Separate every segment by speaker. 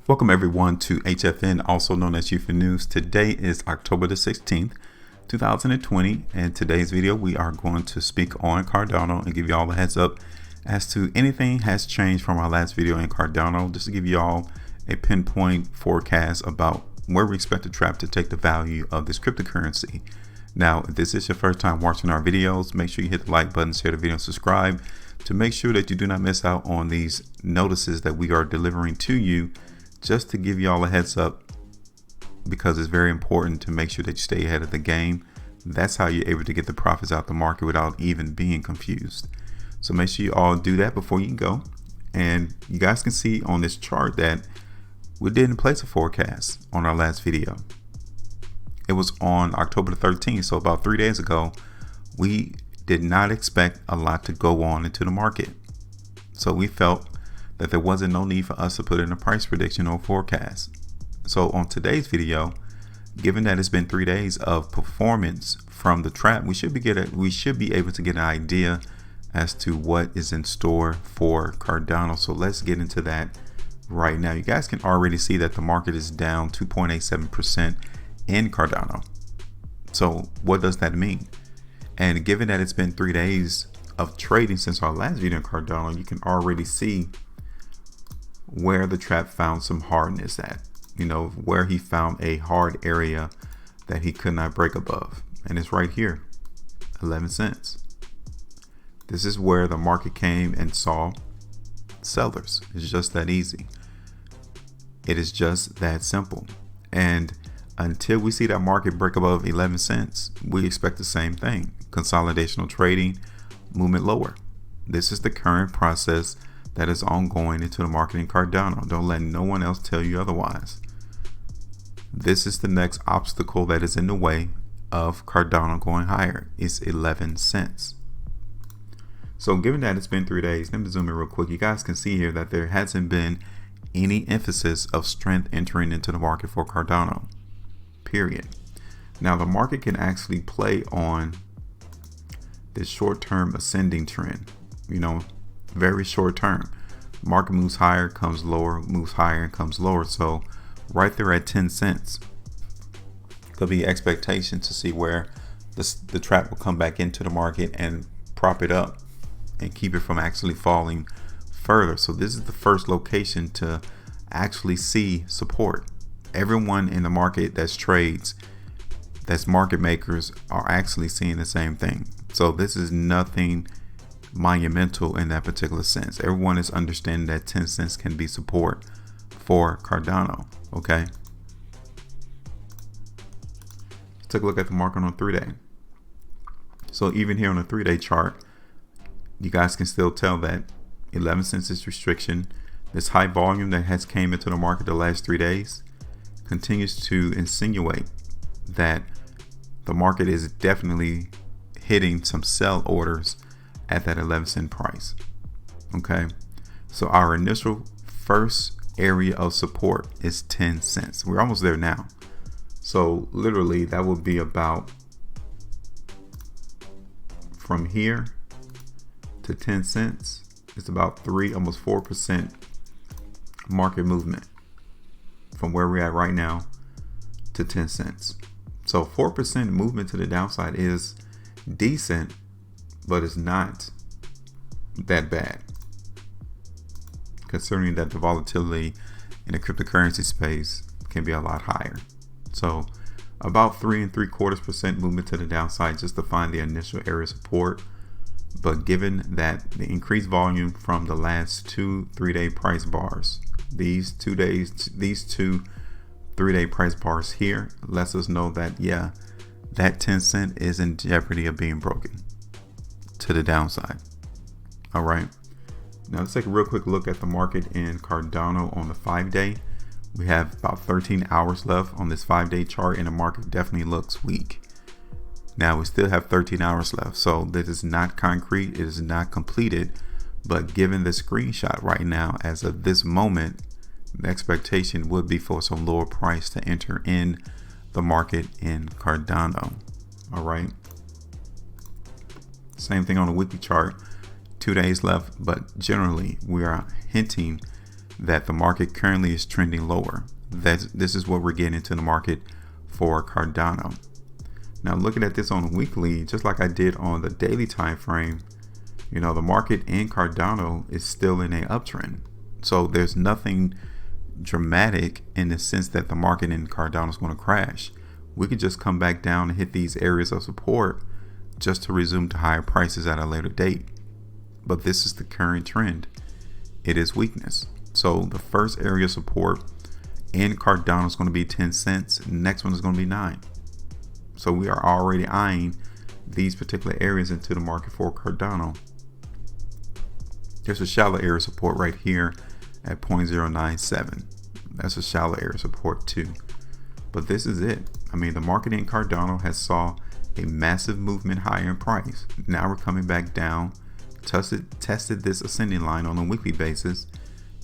Speaker 1: Welcome everyone to HueFin, also known as HueFin News. Today is October the 16th, 2020, and today's video we are going to speak on Cardano and give you all a heads up as to anything has changed from our last video in Cardano, just to give you all a pinpoint forecast about where we expect the trap to take the value of this cryptocurrency. Now, if this is your first time watching our videos, make sure you hit the like button, share the video, and subscribe to make sure that you do not miss out on these notices that we are delivering to you, just to give you all a heads up, because it's very important to make sure that you stay ahead of the game. That's how you're able to get the profits out the market without even being confused. So make sure you all do that before you go. And you guys can see on this chart that we didn't place a forecast on our last video. It was on October the 13th, so about 3 days ago. We did not expect a lot to go on into the market, so we felt that there wasn't no need for us to put in a price prediction or forecast. So on today's video, given that it's been 3 days of performance from the trap, we should be able to get an idea as to what is in store for Cardano. So let's get into that right now. You guys can already see that the market is down 2.87% in Cardano. So what does that mean? And given that it's been 3 days of trading since our last video in Cardano, you can already see where the trap found some hardness at, where he found a hard area that he could not break above. And it's right here, 11 cents. This is where the market came and saw sellers. It's just that easy. It is just that simple. And until we see that market break above 11 cents, we expect the same thing. Consolidational trading, movement lower. This is the current process that is ongoing into the market in Cardano. Don't let no one else tell you otherwise. This is the next obstacle that is in the way of Cardano going higher. It's 11 cents. So given that it's been 3 days, let me zoom in real quick. You guys can see here that there hasn't been any emphasis of strength entering into the market for Cardano, period. Now the market can actually play on this short-term ascending trend, very short term. Market moves higher, comes lower, moves higher and comes lower. So right there at 10 cents could be expectation to see where the trap will come back into the market and prop it up and keep it from actually falling further. So this is the first location to actually see support. Everyone in the market that's trades, that's market makers, are actually seeing the same thing. So this is nothing monumental in that particular sense. Everyone is understanding that 10 cents can be support for Cardano. Okay, let's take a look at the market on 3-day. So even here on the 3-day chart, you guys can still tell that 11 cents is restriction. This high volume that has came into the market the last 3 days continues to insinuate that the market is definitely hitting some sell orders at that 11 cent price. Okay, so our initial first area of support is 10 cents. We're almost there now. So literally that would be about from here to 10 cents. It's about almost 4% market movement from where we're at right now to 10 cents. So 4% movement to the downside is decent, but it's not that bad, considering that the volatility in the cryptocurrency space can be a lot higher. So about 3 3/4% movement to the downside just to find the initial area of support. But given that the increased volume from the last 2 3-day price bars, these 2 3-day price bars here lets us know that that 10 cent is in jeopardy of being broken to the downside. All right, now let's take a real quick look at the market in Cardano on the 5-day. We have about 13 hours left on this 5-day chart, and the market definitely looks weak. Now we still have 13 hours left, so this is not concrete, it is not completed, but given the screenshot right now, as of this moment, the expectation would be for some lower price to enter in the market in Cardano. All right, same thing on the weekly chart. 2 days left, but generally we are hinting that the market currently is trending lower. This is what we're getting into the market for Cardano. Now looking at this on a weekly, just like I did on the daily time frame, you know, the market in Cardano is still in an uptrend. So there's nothing dramatic in the sense that the market in Cardano is going to crash. We could just come back down and hit these areas of support just to resume to higher prices at a later date. But this is the current trend. It is weakness. So the first area of support in Cardano is going to be 10 cents. Next one is going to be 9. So we are already eyeing these particular areas into the market for Cardano. There's a shallow area of support right here at 0.097. That's a shallow area of support too. But this is it. I mean, the market in Cardano has saw a massive movement higher in price. Now we're coming back down, tested this ascending line on a weekly basis,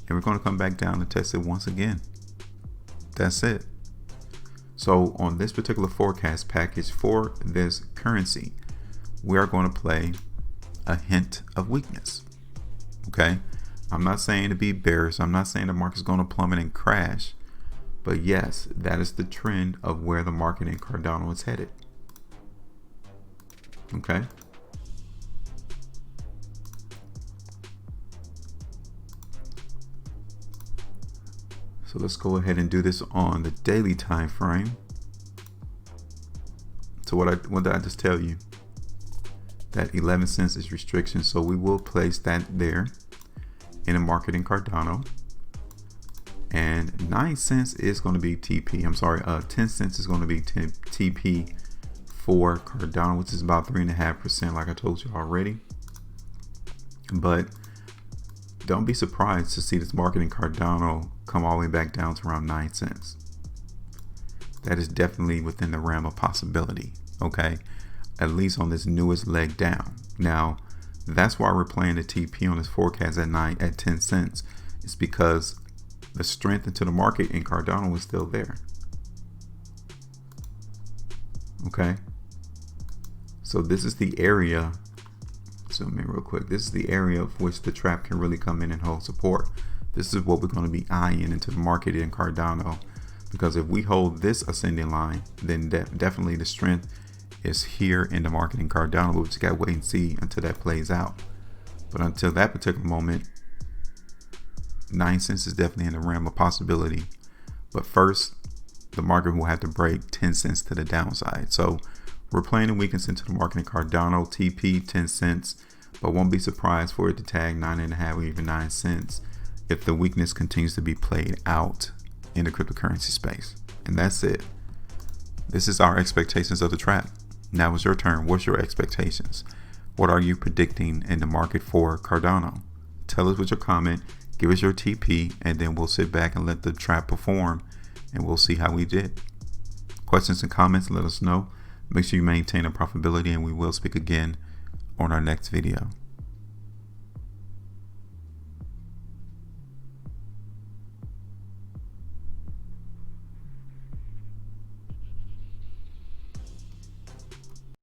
Speaker 1: and we're going to come back down and test it once again. That's it. So on this particular forecast package for this currency, we are going to play a hint of weakness. Okay, I'm not saying to be bearish. I'm not saying the market's going to plummet and crash, but yes, that is the trend of where the market in Cardano is headed. Okay. So let's go ahead and do this on the daily time frame. So what did I just tell you? That 11 cents is restriction, so we will place that there in a market in Cardano. And 9 cents is going to be TP. I'm sorry, 10 cents is going to be TP for Cardano, which is about 3.5%, like I told you already. But don't be surprised to see this market in Cardano come all the way back down to around 9 cents. That is definitely within the realm of possibility. Okay, at least on this newest leg down. Now, that's why we're playing the TP on this forecast at 10 cents. It's because the strength into the market in Cardano is still there. Okay, so this is the area. Zoom in real quick. This is the area of which the trap can really come in and hold support. This is what we're going to be eyeing into the market in Cardano, because if we hold this ascending line, then definitely the strength is here in the market in Cardano. But we just got to wait and see until that plays out. But until that particular moment, 9 cents is definitely in the realm of possibility. But first, the market will have to break 10 cents to the downside. So we're playing the weakness into the market in Cardano, TP 10 cents, but won't be surprised for it to tag 9.5 or even 9 cents if the weakness continues to be played out in the cryptocurrency space. And that's it. This is our expectations of the trap. Now it's your turn. What's your expectations? What are you predicting in the market for Cardano? Tell us with your comment, give us your TP, and then we'll sit back and let the trap perform, and we'll see how we did. Questions and comments, let us know. Make sure you maintain a profitability, and we will speak again on our next video.